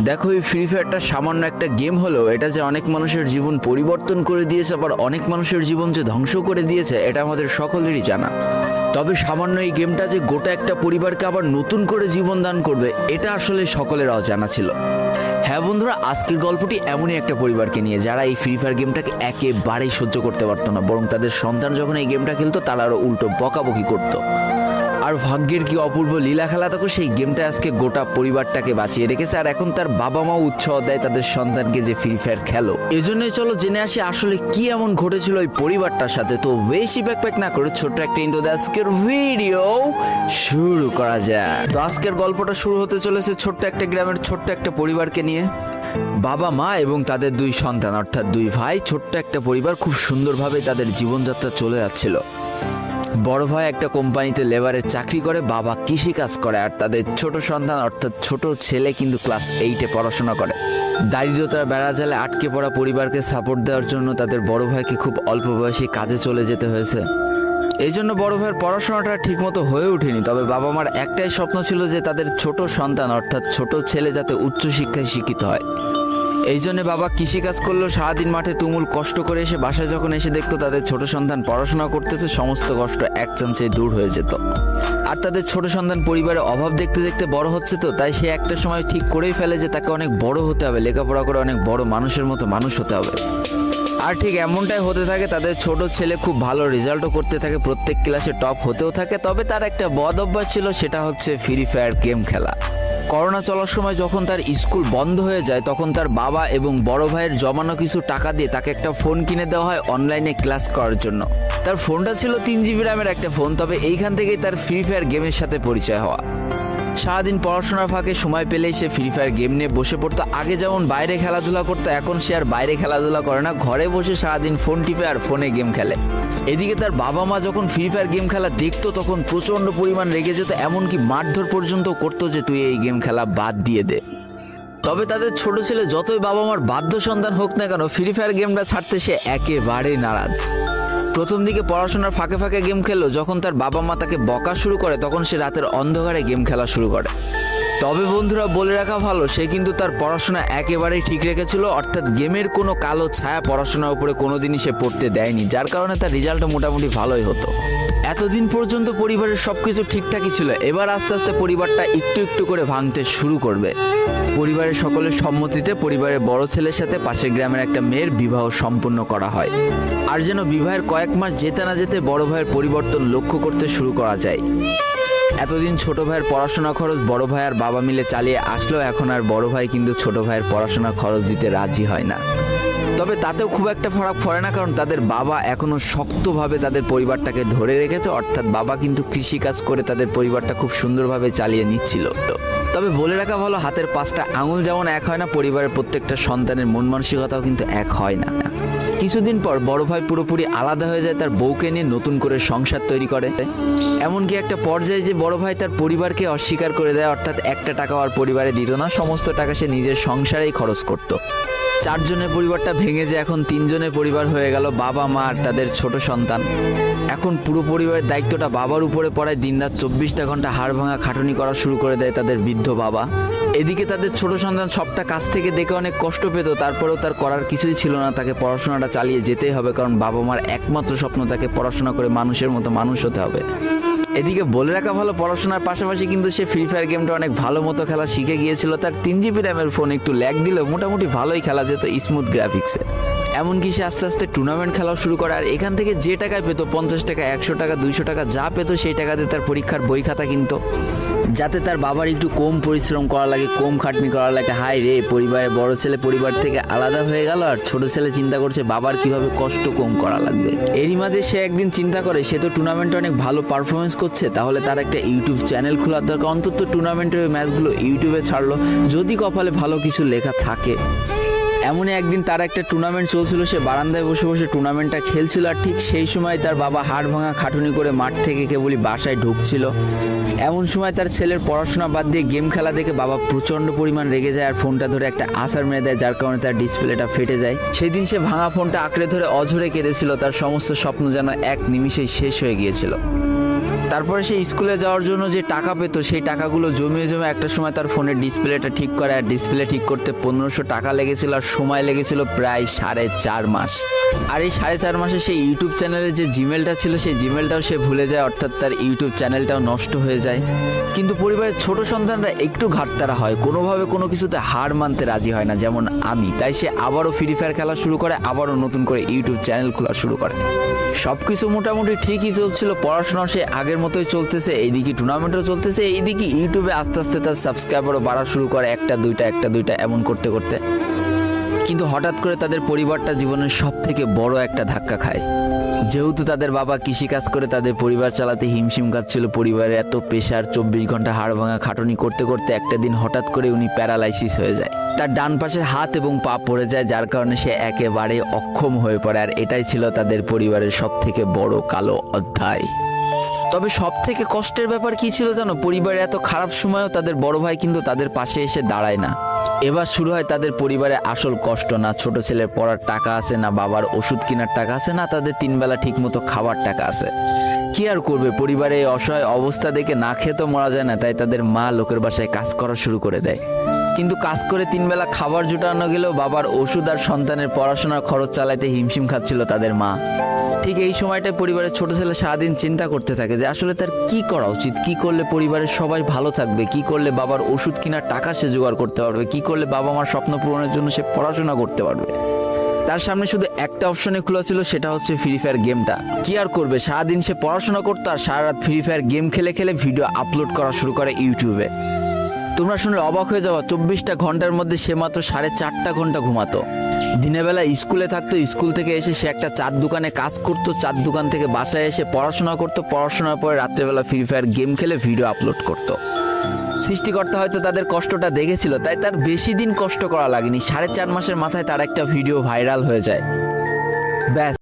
দেখো, এই ফ্রি ফায়ারটা সামান্য একটা গেম হলেও এটা যে অনেক মানুষের জীবন পরিবর্তন করে দিয়েছে, আবার অনেক মানুষের জীবন যে ধ্বংস করে দিয়েছে, এটা আমাদের সকলেরই জানা। তবে সামান্য এই গেমটা যে গোটা একটা পরিবারকে আবার নতুন করে জীবন দান করবে, এটা আসলে সকলের অজানা ছিল। হ্যাঁ বন্ধুরা, আজকের গল্পটি এমনই একটা পরিবারকে নিয়ে যারা এই ফ্রি ফায়ার গেমটাকে একেবারেই সহ্য করতে পারতো না, বরং তাদের সন্তান যখন এই গেমটা খেলতো তারা আরও উল্টো বকাবকি করতো। আর ভাগ্যের কি অপূর্ব লীলা খেলা, তখন সেই গেমটা আজকে গোটা পরিবারটাকে বাঁচিয়ে রেখেছে। আর এখন তার বাবা মাও উৎসাহ দেয় তাদের সন্তানকে যে ফ্রি ফায়ার খেলো। এজন্যই চলো জেনে আসি আসলে কি এমন ঘটেছিল ওই পরিবারটার সাথে। তো বেশি ব্যাকপ্যাক না করে ছোট্ট একটা ইন্ট্রো দিয়ে আজকের ভিডিও শুরু করা যায়। তো আজকের গল্পটা শুরু হতে চলেছে ছোট্ট একটা গ্রামের ছোট্ট একটা পরিবারকে নিয়ে। বাবা মা এবং তাদের দুই সন্তান অর্থাৎ দুই ভাই, ছোট্ট একটা পরিবার, খুব সুন্দরভাবে তাদের জীবনযাত্রা চলে যাচ্ছিল। বড় ভাই একটা কোম্পানিতে লেবারের চাকরি করে, বাবা কৃষিকাজ করে, আর তাদের ছোট সন্তান অর্থাৎ ছোট ছেলে কিন্তু ক্লাস 8-এ পড়াশোনা করে। দারিদ্রতার বেড়াজালে আটকে পড়া পরিবারকে সাপোর্ট দেওয়ার জন্য তাদের বড় ভাইকে খুব অল্প বয়সে কাজে চলে যেতে হয়েছে। এই জন্য বড় ভাইয়ের পড়াশোনাটা ঠিকমতো হয়ে ওঠেনি। তবে বাবা মার একটাই স্বপ্ন ছিল যে তাদের ছোট সন্তান অর্থাৎ ছোট ছেলে যাতে উচ্চশিক্ষায় শিক্ষিত হয়। এই জন্য বাবা কৃষিকাজ করলেও সারাদিন মাঠে তুমুল কষ্ট করে এসে বাসায় যখন এসে দেখতো তাদের ছোট সন্তান পড়াশোনা করতেছে, সমস্ত কষ্ট এক চান্সে দূর হয়ে যেত। আর তাদের ছোট সন্তান পরিবারের অভাব দেখতে দেখতে বড় হচ্ছে, তো তাই সে একটা সময় ঠিক করেই ফেলে যে তাকে অনেক বড় হতে হবে, লেখাপড়া করে অনেক বড় মানুষের মতো মানুষ হতে হবে। আর ঠিক এমনটাই হতে থাকে। তাদের ছোট ছেলে খুব ভালো রেজাল্টও করতে থাকে, প্রত্যেক ক্লাসে টপ হতেও থাকে। তবে তার একটা বদ অভ্যাস ছিল, সেটা হচ্ছে ফ্রি ফায়ার গেম খেলা। করোনা চলার সময় যখন তার স্কুল বন্ধ হয়ে যায়, তখন তার বাবা এবং বড় ভাইয়ের জমানো কিছু টাকা দিয়ে তাকে একটা ফোন কিনে দেওয়া হয় অনলাইনে ক্লাস করার জন্য। তার ফোনটা ছিল 3 GB র্যামের একটা ফোন। তবে এইখান থেকেই তার ফ্রি ফায়ার গেমের সাথে পরিচয় হওয়া। সারাদিন পড়াশোনার ফাঁকে সময় পেলেই সে ফ্রি ফায়ার গেম নিয়ে বসে পড়তো। আগে যেমন বাইরে খেলাধুলা করতো, এখন সে আর বাইরে খেলাধুলা করে না, ঘরে বসে সারাদিন ফোন টিপে আর ফোনে গেম খেলে। এদিকে তার বাবা মা যখন ফ্রি ফায়ার গেম খেলা দেখতো তখন প্রচণ্ড পরিমাণ রেগে যেত, এমনকি মারধর পর্যন্ত করতো যে তুই এই গেম খেলা বাদ দিয়ে দে। তবে তাদের ছোট ছেলে যতই বাবা মার বাধ্য সন্তান হোক না কেন, ফ্রি ফায়ার গেমটা ছাড়তে সে একেবারেই নারাজ। প্রথম দিকে পড়াশোনার ফাঁকে ফাঁকে গেম খেললো, যখন তার বাবা মা তাকে বকা শুরু করে তখন সে রাতের অন্ধকারে গেম খেলা শুরু করে। তবে বন্ধুরা বলে রাখা ভালো, সে কিন্তু তার পড়াশোনা একেবারেই ঠিক রেখেছিল, অর্থাৎ গেমের কোনো কালো ছায়া পড়াশোনার উপরে কোনোদিনই সে পড়তে দেয়নি, যার কারণে তার রেজাল্টও মোটামুটি ভালোই হতো। এতদিন পর্যন্ত পরিবারের সবকিছু ঠিকঠাকই ছিল। এবার আস্তে আস্তে পরিবারটা একটু একটু করে ভাঙতে শুরু করবে। পরিবারের সকলের সম্মতিতে পরিবারের বড় ছেলের সাথে পাশের গ্রামের একটা মেয়ের বিবাহ সম্পন্ন করা হয়। আর যেন বিবাহের কয়েক মাস যেতে না যেতে বড় ভাইয়ের পরিবর্তন লক্ষ্য করতে শুরু করা যায়। এতদিন ছোট ভাইয়ের পড়াশোনা খরচ বড় ভাই আর বাবা মিলে চালিয়ে আসলেও এখন আর বড় ভাই কিন্তু ছোট ভাইয়ের পড়াশোনা খরচ দিতে রাজি হয় না। তবে তাতেও খুব একটা ফারাক পড়ে না, কারণ তাদের বাবা এখনো শক্তভাবে তাদের পরিবারটাকে ধরে রেখেছে, অর্থাৎ বাবা কিন্তু কৃষিকাজ করে তাদের পরিবারটা খুব সুন্দরভাবে চালিয়ে নিচ্ছিল। তবে বলে রাখা ভালো, হাতের 5টা আঙুল যেমন এক হয় না, পরিবারের প্রত্যেকটা সন্তানের মন মানসিকতাও কিন্তু এক হয় না। কিছুদিন পর বড় ভাই পুরোপুরি আলাদা হয়ে যায়, তার বউকে নিয়ে নতুন করে সংসার তৈরি করে। এমনকি একটা পর্যায়ে যে বড় ভাই তার পরিবারকে অস্বীকার করে দেয়, অর্থাৎ একটা টাকাও আর পরিবারে দিত না, সমস্ত টাকা সে নিজের সংসারেই খরচ করত। 4 জনের পরিবারটা ভেঙে যায় এখন 3 জনের পরিবার হয়ে গেল, বাবা মা আর তাদের ছোট সন্তান। এখন পুরো পরিবারের দায়িত্বটা বাবার উপরে পড়ায়। দিনরাত 24টা ঘন্টা হাড় ভাঙা খাটুনি করা শুরু করে দেয় তাদের বৃদ্ধ বাবা। এদিকে তাদের ছোট সন্তান সবটা কাছ থেকে দেখে অনেক কষ্ট পেত, তারপরেও তার করার কিছুই ছিল না, তাকে পড়াশোনাটা চালিয়ে যেতেই হবে, কারণ বাবা মার একমাত্র স্বপ্ন তাকে পড়াশোনা করে মানুষের মতো মানুষ হতে হবে। এদিকে বলে রাখা ভালো, পড়াশোনার পাশাপাশি কিন্তু সে ফ্রি ফায়ার গেমটা অনেক ভালো মতো খেলা শিখে গিয়েছিল। তার 3 GB র্যামের ফোন একটু ল্যাগ দিলেও মোটামুটি ভালোই খেলা যেত স্মুথ গ্রাফিক্সে। এমনকি সে আস্তে আস্তে টুর্নামেন্ট খেলাও শুরু করে। আর এখান থেকে যে টাকায় পেতো, 50 টাকা, 100 টাকা, 200 টাকা যা পেতো, সেই টাকাতে তার পরীক্ষার বই খাতা কিনতো, যাতে তার বাবার একটু কম পরিশ্রম করা লাগে, কম খাটনি করা লাগে। হাই রে, পরিবারের বড় ছেলে পরিবার থেকে আলাদা হয়ে গেল, আর ছোট ছেলে চিন্তা করছে বাবার কিভাবে কষ্ট কম করা লাগবে। এরই মাঝে সে একদিন চিন্তা করে, সে তো টুর্নামেন্টে অনেক ভালো পারফরমেন্স করছে, তাহলে তার একটা ইউটিউব চ্যানেল খোলার দরকার, অন্তত টুর্নামেন্টের ম্যাচগুলো ইউটিউবে ছাড়লো, যদি কপালে ভালো কিছু লেখা থাকে। এমনই একদিন তার একটা টুর্নামেন্ট চলছিল, সে বারান্দায় বসে বসে টুর্নামেন্টটা খেলছিল, আর ঠিক সেই সময় তার বাবা হাড় ভাঙা খাটুনি করে মাঠ থেকে কেবলই বাসায় ঢুকছিল। এমন সময় তার ছেলের পড়াশোনা বাদ দিয়ে গেম খেলা দেখে বাবা প্রচণ্ড পরিমাণ রেগে যায়, আর ফোনটা ধরে একটা আছাড় মেরে দেয়, যার কারণে তার ডিসপ্লেটা ফেটে যায়। সেই দিন সে ভাঙা ফোনটা আঁকড়ে ধরে অঝরে কেঁদেছিল, তার সমস্ত স্বপ্ন যেন এক নিমিষেই শেষ হয়ে গিয়েছিল। তারপরে সে স্কুলে যাওয়ার জন্য যে টাকা পেত সেই টাকাগুলো জমিয়ে জমে একটা সময় তার ফোনের ডিসপ্লেটা ঠিক করে, আর ডিসপ্লে ঠিক করতে 1500 টাকা লেগেছিল, আর সময় লেগেছিল প্রায় 4.5 মাস। আর এই 4.5 মাসে সেই ইউটিউব চ্যানেলের যে জিমেলটা ছিল সেই জিমেলটাও সে ভুলে যায়, অর্থাৎ তার ইউটিউব চ্যানেলটাও নষ্ট হয়ে যায়। কিন্তু পরিবারের ছোট সন্তানরা একটু ঘাটতারা হয়, কোনোভাবে কোনো কিছুতে হার মানতে রাজি হয় না, যেমন আমি। তাই সে আবারও ফ্রি ফায়ার খেলা শুরু করে, আবারও নতুন করে ইউটিউব চ্যানেল খোলা শুরু করে। সব কিছু মোটামুটি ঠিকই চলছিল, পড়াশোনাও সে আগের মতোই চলতেছে, এইদিকে টুর্নামেন্টও চলতেছে, এইদিকে ইউটিউবে আস্তে আস্তে তার সাবস্ক্রাইবারও বাড়া শুরু করে, একটা দুইটা এমন করতে করতে। কিন্তু হঠাৎ করে তাদের পরিবারটা জীবনের সব থেকে বড় একটা ধাক্কা খায়। যেহেতু তাদের বাবা কৃষিকাজ করে তাদের পরিবার চালাতে হিমশিম খাচ্ছিল, পরিবারের এত প্রেশার, 24 ঘন্টা হাড় ভাঙা খাটুনি করতে করতে একটা দিন হঠাৎ করে উনি প্যারালাইসিস হয়ে যায়। তার ডান পাশের হাত এবং পা পড়ে যায়, যার কারণে সে একেবারে অক্ষম হয়ে পড়ে। আর এটাই ছিল তাদের পরিবারের সব থেকে বড় কালো অধ্যায়। তবে সব থেকে কষ্টের ব্যাপার কি ছিল জানো? পরিবারের এত খারাপ সময়ও তাদের বড় ভাই কিন্তু তাদের পাশে এসে দাঁড়ায় না। এবার শুরু হয় তাদের পরিবারের আসল কষ্ট। না ছোট ছেলের পড়ার টাকা আছে, না বাবার ওষুধ কেনার টাকা আছে, না তাদের 3 বেলা ঠিক মতো খাবার টাকা আছে। কি আর করবে, পরিবারে এই অসহায় অবস্থা দেখে না খেয়ে তো মরা যায় না, তাই তাদের মা লোকের বাসায় কাজ করা শুরু করে দেয়। কিন্তু কাজ করে 3 বেলা খাবার জোটানো গেলেও বাবার ওষুধ আর সন্তানের পড়াশোনার খরচ চালাইতে হিমশিম খাচ্ছিল তাদের মা। ঠিক এই সময়টায় পরিবারের ছোট ছেলে সারাদিন চিন্তা করতে থাকে যে আসলে তার কি করা উচিত, কি করলে পরিবারের সবাই ভালো থাকবে, কি করলে বাবার ওষুধ কেনার টাকা সে জোগাড় করতে পারবে, কি করলে বাবা মার স্বপ্ন পূরণের জন্য সে পড়াশোনা করতে পারবে। তার সামনে শুধু একটা অপশনে খোলা ছিল, সেটা হচ্ছে ফ্রি ফায়ার গেমটা। কি আর করবে, সারাদিন সে পড়াশোনা করতো আর সারা রাত ফ্রি ফায়ার গেম খেলে খেলে ভিডিও আপলোড করা শুরু করে ইউটিউবে। তোমরা শুনলে অবাক হয়ে যাওয়া, 24টা ঘন্টার মধ্যে সে মাত্র 4.5 ঘন্টা ঘুমাতো। দিনের বেলা স্কুলে থাকতো, স্কুল থেকে এসে সে একটা চার দোকানে কাজ করতো, চার দোকান থেকে বাসায় এসে পড়াশোনা করতো, পড়াশোনার পরে রাত্রেবেলা ফ্রি ফায়ার গেম খেলে ভিডিও আপলোড করতো। সৃষ্টিকর্তা হয়তো তাদের কষ্টটা দেখেছিল, তাই তার বেশি দিন কষ্ট করা লাগেনি। 4.5 মাসের মাথায় তার একটা ভিডিও ভাইরাল হয়ে যায়। ব্যাস,